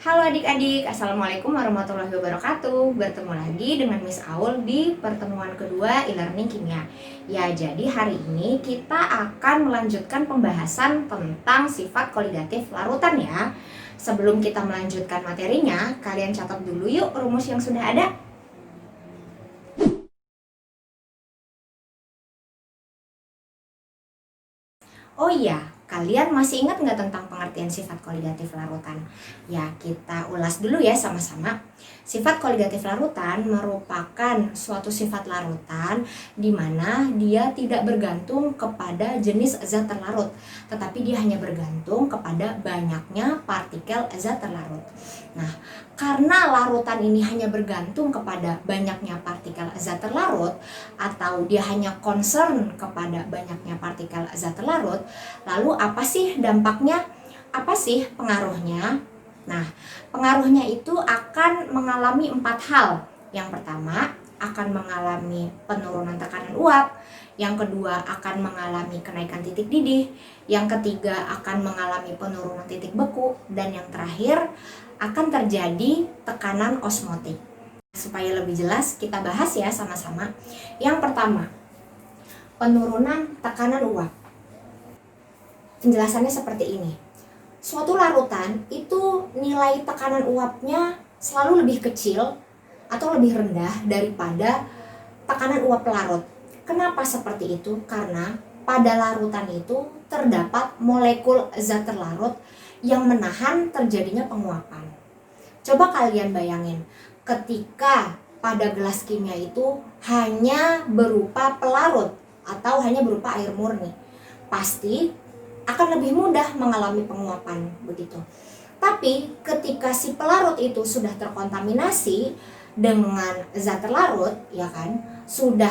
Halo adik-adik, Assalamualaikum warahmatullahi wabarakatuh. Bertemu lagi dengan Miss Aul di pertemuan kedua e-learning kimia. Ya, jadi hari ini kita akan melanjutkan pembahasan tentang sifat koligatif larutan ya. Sebelum kita melanjutkan materinya, kalian catat dulu yuk rumus yang sudah ada. Oh iya, kalian masih ingat nggak tentang pengertian sifat koligatif larutan? Ya, kita ulas dulu ya sama-sama. Sifat koligatif larutan merupakan suatu sifat larutan di mana dia tidak bergantung kepada jenis zat terlarut, tetapi dia hanya bergantung kepada banyaknya partikel zat terlarut. Nah, karena larutan ini hanya bergantung kepada banyaknya partikel zat terlarut, atau dia hanya concern kepada banyaknya partikel zat terlarut, lalu apa sih dampaknya? Apa sih pengaruhnya? Nah, pengaruhnya itu akan mengalami 4 hal. Yang pertama, akan mengalami penurunan tekanan uap. Yang kedua, akan mengalami kenaikan titik didih. Yang ketiga, akan mengalami penurunan titik beku. Dan yang terakhir, akan terjadi tekanan osmotik. Supaya lebih jelas, kita bahas ya sama-sama. Yang pertama, penurunan tekanan uap. Penjelasannya seperti ini. Suatu larutan itu nilai tekanan uapnya selalu lebih kecil atau lebih rendah daripada tekanan uap pelarut. Kenapa seperti itu? Karena pada larutan itu terdapat molekul zat terlarut yang menahan terjadinya penguapan. Coba kalian bayangin, ketika pada gelas kimia itu hanya berupa pelarut atau hanya berupa air murni, pasti akan lebih mudah mengalami penguapan begitu. Tapi ketika si pelarut itu sudah terkontaminasi dengan zat terlarut, ya kan, sudah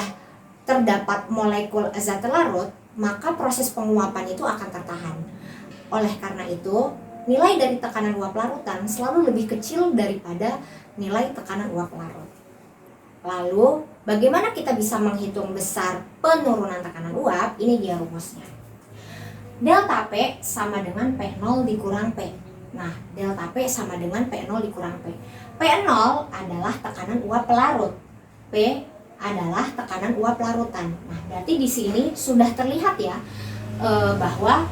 terdapat molekul zat terlarut, maka proses penguapan itu akan tertahan. Oleh karena itu, nilai dari tekanan uap larutan selalu lebih kecil daripada nilai tekanan uap larut. Lalu, bagaimana kita bisa menghitung besar penurunan tekanan uap? Ini dia rumusnya. Delta P sama dengan P0 dikurang P. Nah, delta P sama dengan P0 dikurang P. P0 adalah tekanan uap pelarut. P adalah tekanan uap larutan. Nah, berarti di sini sudah terlihat ya bahwa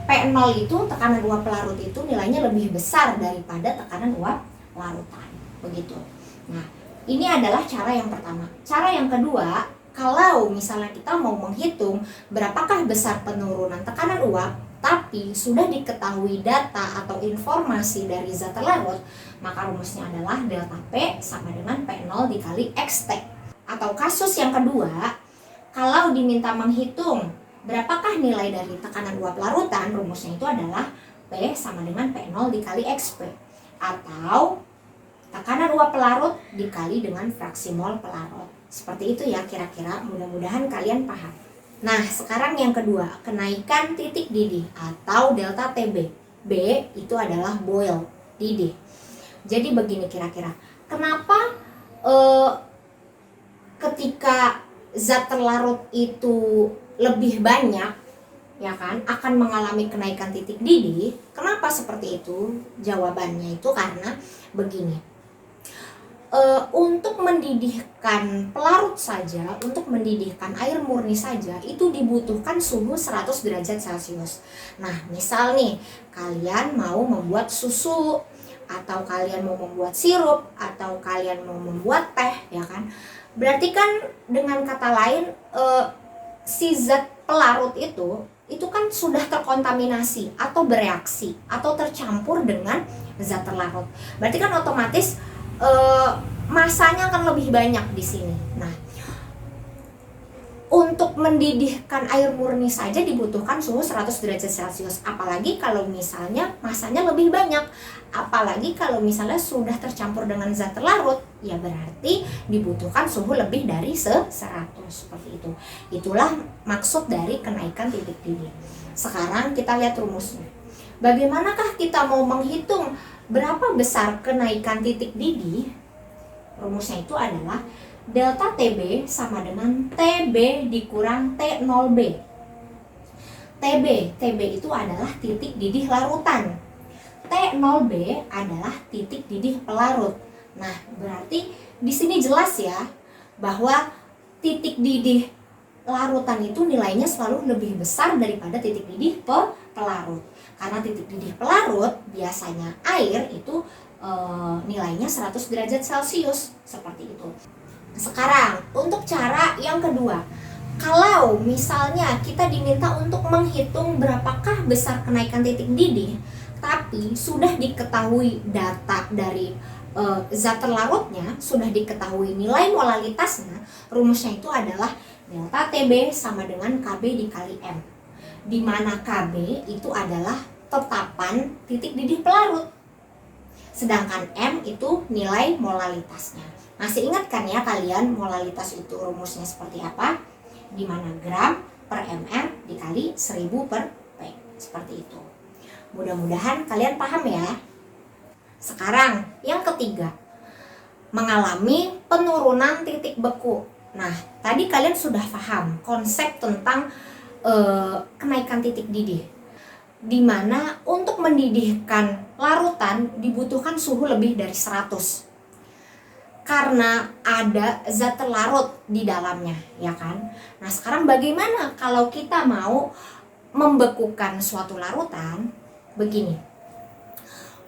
P0 itu tekanan uap pelarut itu nilainya lebih besar daripada tekanan uap larutan. Begitu. Nah, ini adalah cara yang pertama. Cara yang kedua, kalau misalnya kita mau menghitung berapakah besar penurunan tekanan uap, tapi sudah diketahui data atau informasi dari zat terlarut, maka rumusnya adalah delta P sama dengan P0 dikali XT. Atau kasus yang kedua, kalau diminta menghitung berapakah nilai dari tekanan uap larutan, rumusnya itu adalah P sama dengan P0 dikali XP. Atau tekanan uap pelarut dikali dengan fraksi mol pelarut. Seperti itu ya kira-kira, mudah-mudahan kalian paham. Nah, sekarang yang kedua, kenaikan titik didih atau delta TB. B itu adalah boil, didih. Jadi begini kira-kira, kenapa ketika zat terlarut itu lebih banyak, ya kan, akan mengalami kenaikan titik didih? Kenapa seperti itu? Jawabannya itu karena begini. Untuk mendidihkan pelarut saja, untuk mendidihkan air murni saja, itu dibutuhkan suhu 100 derajat Celcius. Nah, misal nih, kalian mau membuat susu, atau kalian mau membuat sirup, atau kalian mau membuat teh, ya kan? Berarti kan dengan kata lain, si zat pelarut itu kan sudah terkontaminasi, atau bereaksi, atau tercampur dengan zat terlarut. Berarti kan otomatis masanya akan lebih banyak di sini. Nah, untuk mendidihkan air murni saja dibutuhkan suhu 100 derajat Celcius. Apalagi kalau misalnya masanya lebih banyak. Apalagi kalau misalnya sudah tercampur dengan zat terlarut, ya berarti dibutuhkan suhu lebih dari 100 seperti itu. Itulah maksud dari kenaikan titik didih. Sekarang kita lihat rumusnya. Bagaimanakah kita mau menghitung berapa besar kenaikan titik didih? Rumusnya itu adalah delta TB sama dengan TB dikurang T0B. TB itu adalah titik didih larutan. T0B adalah titik didih pelarut. Nah, berarti di sini jelas ya bahwa titik didih larutan itu nilainya selalu lebih besar daripada titik didih pelarut. Karena titik didih pelarut biasanya air itu nilainya 100 derajat Celcius seperti itu. Sekarang untuk cara yang kedua, kalau misalnya kita diminta untuk menghitung berapakah besar kenaikan titik didih, tapi sudah diketahui data dari zat terlarutnya, sudah diketahui nilai molalitasnya, rumusnya itu adalah delta TB sama dengan KB dikali M, di mana KB itu adalah tetapan titik didih pelarut, sedangkan M itu nilai molalitasnya. Masih ingat kan ya kalian molalitas itu rumusnya seperti apa? Di mana gram per ml dikali 1000 per P, seperti itu. Mudah-mudahan kalian paham ya. Sekarang yang ketiga, mengalami penurunan titik beku. Nah, tadi kalian sudah paham konsep tentang kenaikan titik didih, di mana untuk mendidihkan larutan dibutuhkan suhu lebih dari 100 karena ada zat terlarut di dalamnya, ya kan? Nah, sekarang bagaimana kalau kita mau membekukan suatu larutan? Begini,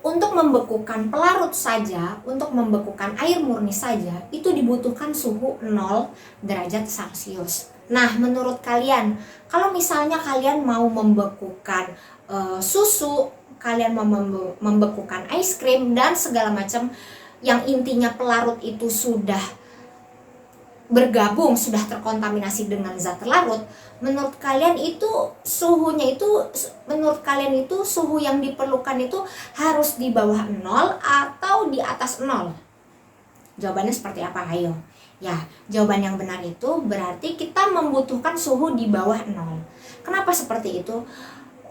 untuk membekukan pelarut saja, untuk membekukan air murni saja, itu dibutuhkan suhu 0 derajat Celcius. Nah, menurut kalian, kalau misalnya kalian mau membekukan susu, kalian mau membekukan es krim dan segala macam yang intinya pelarut itu sudah bergabung, sudah terkontaminasi dengan zat terlarut, menurut kalian itu suhunya itu, menurut kalian itu suhu yang diperlukan itu harus di bawah 0 atau di atas 0? Jawabannya seperti apa? Ayo. Ya, jawaban yang benar itu berarti kita membutuhkan suhu di bawah 0. Kenapa seperti itu?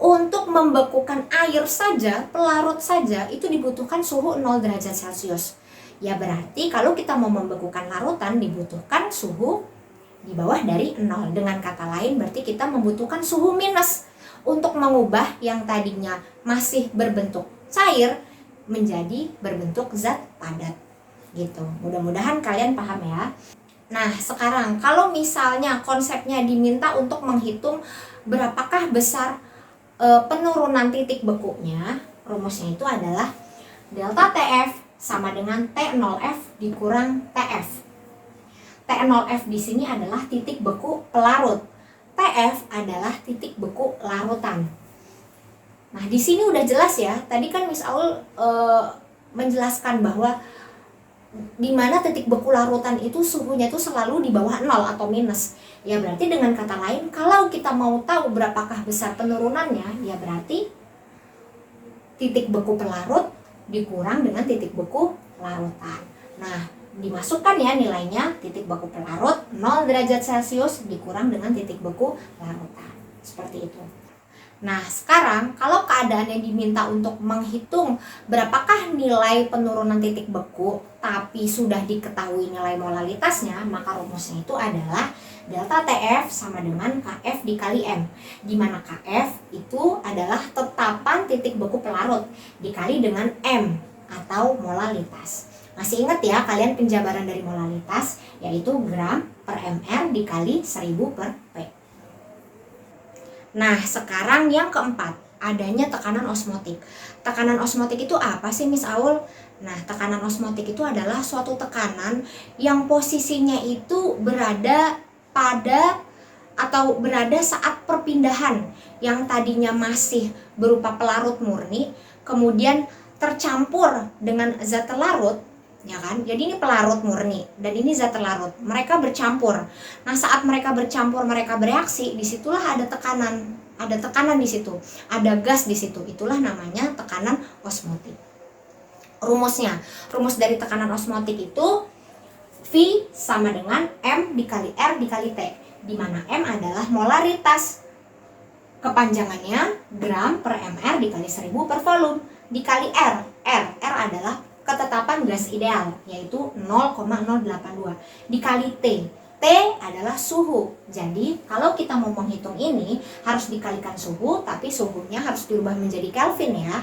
Untuk membekukan air saja, pelarut saja, itu dibutuhkan suhu 0 derajat Celcius. Ya berarti kalau kita mau membekukan larutan dibutuhkan suhu di bawah dari 0. Dengan kata lain berarti kita membutuhkan suhu minus untuk mengubah yang tadinya masih berbentuk cair menjadi berbentuk zat padat. Gitu. Mudah-mudahan kalian paham ya. Nah, sekarang kalau misalnya konsepnya diminta untuk menghitung berapakah besar penurunan titik bekunya, rumusnya itu adalah delta TF sama dengan T0F dikurang TF. T0F di sini adalah titik beku pelarut. TF adalah titik beku larutan. Nah, di sini udah jelas ya. Tadi kan Miss Aul menjelaskan bahwa di mana titik beku larutan itu suhunya itu selalu di bawah 0 atau minus. Ya berarti dengan kata lain, kalau kita mau tahu berapakah besar penurunannya, ya berarti titik beku pelarut dikurang dengan titik beku larutan. Nah, dimasukkan ya nilainya, titik beku pelarut 0 derajat Celcius dikurang dengan titik beku larutan. Seperti itu. Nah, sekarang kalau keadaannya diminta untuk menghitung berapakah nilai penurunan titik beku tapi sudah diketahui nilai molalitasnya, maka rumusnya itu adalah delta TF sama dengan KF dikali M, di mana KF itu adalah tetapan titik beku pelarut dikali dengan M atau molalitas. Masih ingat ya kalian penjabaran dari molalitas, yaitu gram per ml dikali 1000 per P. Nah, sekarang yang keempat, adanya tekanan osmotik. Tekanan osmotik itu apa sih Miss Aul? Nah, tekanan osmotik itu adalah suatu tekanan yang posisinya itu berada pada atau berada saat perpindahan yang tadinya masih berupa pelarut murni, kemudian tercampur dengan zat terlarut, ya kan? Jadi ini pelarut murni dan ini zat terlarut. Mereka bercampur. Nah, saat mereka bercampur, mereka bereaksi, disitulah ada tekanan. Ada tekanan di situ, ada gas di situ. Itulah namanya tekanan osmotik. Rumus dari tekanan osmotik itu V sama dengan M dikali R dikali T, di mana M adalah molaritas, kepanjangannya gram per ml dikali 1000 per volume, dikali R. R adalah ketetapan gas ideal, yaitu 0,082, dikali T. T adalah suhu. Jadi kalau kita mau menghitung ini harus dikalikan suhu, tapi suhunya harus diubah menjadi Kelvin ya.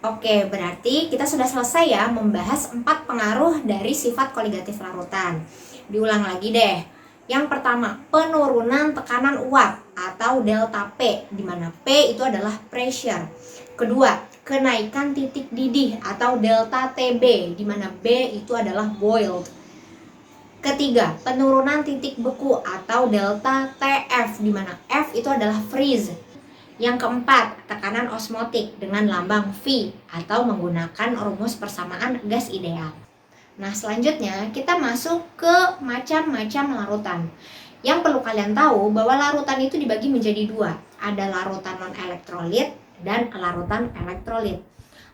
Oke, berarti kita sudah selesai ya membahas 4 pengaruh dari sifat koligatif larutan. Diulang lagi deh. Yang pertama, penurunan tekanan uap atau delta P, di mana P itu adalah pressure. Kedua, kenaikan titik didih atau delta TB, di mana B itu adalah boiled. Ketiga, penurunan titik beku atau delta TF, di mana F itu adalah freeze. Yang keempat, tekanan osmotik dengan lambang V atau menggunakan rumus persamaan gas ideal. Nah, selanjutnya kita masuk ke macam-macam larutan. Yang perlu kalian tahu bahwa larutan itu dibagi menjadi dua. Ada larutan non-elektrolit dan larutan elektrolit.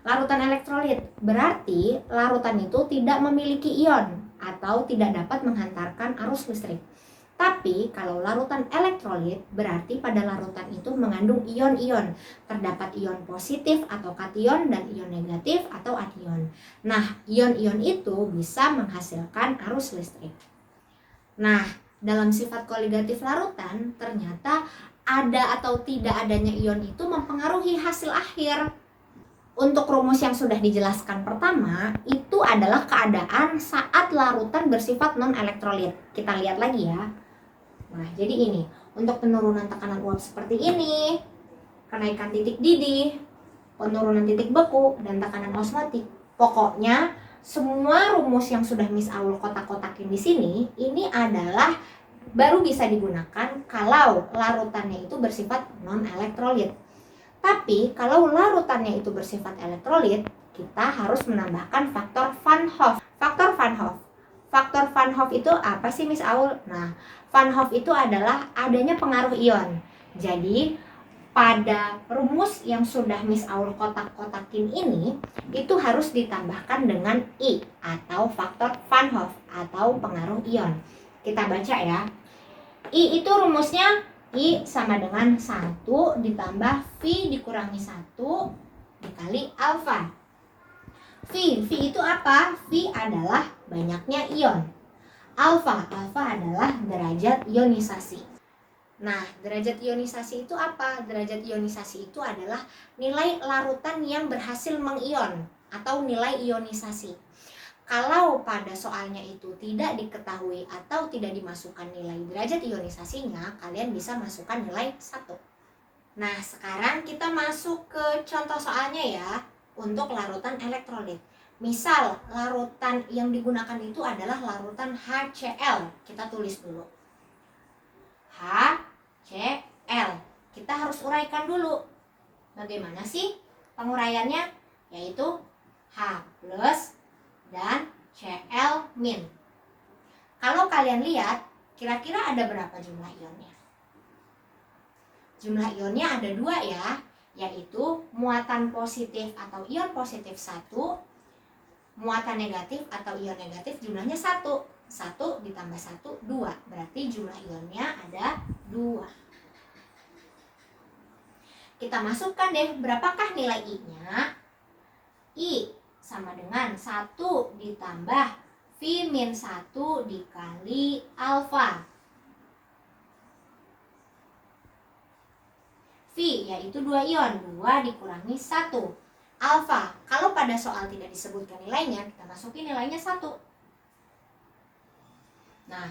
Larutan elektrolit berarti larutan itu tidak memiliki ion atau tidak dapat menghantarkan arus listrik. Tapi kalau larutan elektrolit berarti pada larutan itu mengandung ion-ion. Terdapat ion positif atau kation dan ion negatif atau anion. Nah, ion-ion itu bisa menghasilkan arus listrik. Nah, dalam sifat koligatif larutan ternyata ada atau tidak adanya ion itu mempengaruhi hasil akhir. Untuk rumus yang sudah dijelaskan pertama, itu adalah keadaan saat larutan bersifat non-elektrolit. Kita lihat lagi ya. Nah, jadi ini, untuk penurunan tekanan uap seperti ini, kenaikan titik didih, penurunan titik beku, dan tekanan osmotik. Pokoknya, semua rumus yang sudah Miss Aul kotak-kotakin di sini, ini adalah baru bisa digunakan kalau larutannya itu bersifat non-elektrolit. Tapi, kalau larutannya itu bersifat elektrolit, kita harus menambahkan faktor Van Hoff. Faktor Van Hoff itu apa sih Miss Aul? Nah, Van Hoff itu adalah adanya pengaruh ion. Jadi, pada rumus yang sudah Miss Aul kotak-kotakin ini, itu harus ditambahkan dengan I atau faktor Van Hoff atau pengaruh ion. Kita baca ya. I itu rumusnya I sama dengan 1 ditambah V dikurangi 1 dikali alfa. V itu apa? V adalah banyaknya ion. Alfa adalah derajat ionisasi. Nah, derajat ionisasi itu apa? Derajat ionisasi itu adalah nilai larutan yang berhasil mengion atau nilai ionisasi. Kalau pada soalnya itu tidak diketahui atau tidak dimasukkan nilai derajat ionisasinya, kalian bisa masukkan nilai 1. Nah, sekarang kita masuk ke contoh soalnya ya. Untuk larutan elektrolit. Misal larutan yang digunakan itu adalah larutan HCl. Kita tulis dulu. HCl. Kita harus uraikan dulu. Bagaimana sih penguraiannya? Yaitu H plus dan Cl min. Kalau kalian lihat, kira-kira ada berapa jumlah ionnya? Jumlah ionnya ada 2 ya, yaitu muatan positif atau ion positif 1, muatan negatif atau ion negatif jumlahnya 1. 1 ditambah 1, 2. Berarti jumlah ionnya ada 2. Kita masukkan deh, berapakah nilai I-nya? I sama dengan 1 ditambah V min 1 dikali alfa. V yaitu 2 ion, 2 dikurangi 1. Alfa, kalau pada soal tidak disebutkan nilainya, kita masukin nilainya 1. Nah,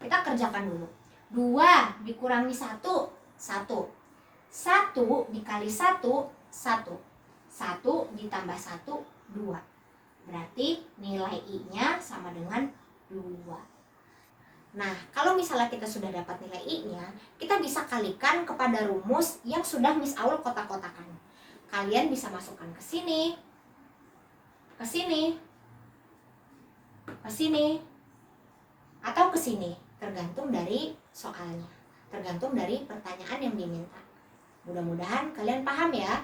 kita kerjakan dulu. 2 dikurangi 1, 1. 1 dikali 1, 1. 1 ditambah 1, 2. Berarti nilai I-nya sama dengan 2. Nah, kalau misalnya kita sudah dapat nilai I-nya, kita bisa kalikan kepada rumus yang sudah Miss Aul kotak-kotakan. Kalian bisa masukkan ke sini, ke sini, ke sini, atau ke sini, tergantung dari soalnya, tergantung dari pertanyaan yang diminta. Mudah-mudahan kalian paham ya.